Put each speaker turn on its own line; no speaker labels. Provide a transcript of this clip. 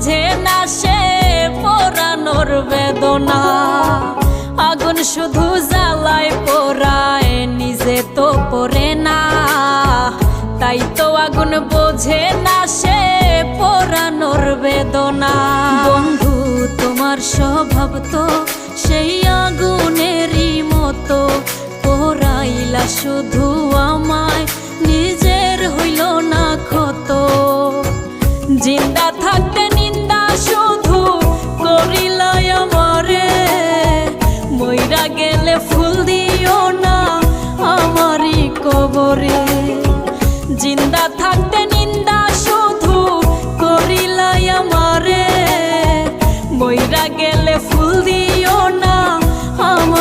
বোঝে না সে পোড়ানোর বেদনা। আগুন শুধু জ্বালায় পোড়ায়, নিজে তো পড়ে না। তাই তো আগুন বোঝে না সে পোড়ানোর বেদনা। বন্ধু তোমার স্বভাব তো সেই আগুনেরই মতো, পোড়াইলা শুধু আমায়, নিজের হইল না ক্ষত। জিন্দা থাকতে নিন্দা শুধু করিলাই আমারে, মইরা গেলে ফুল দিও না আমারই কবরে। জিন্দা থাকতে নিন্দা শুধু করিলাই আমারে, মইরা গেলে ফুল দিও না।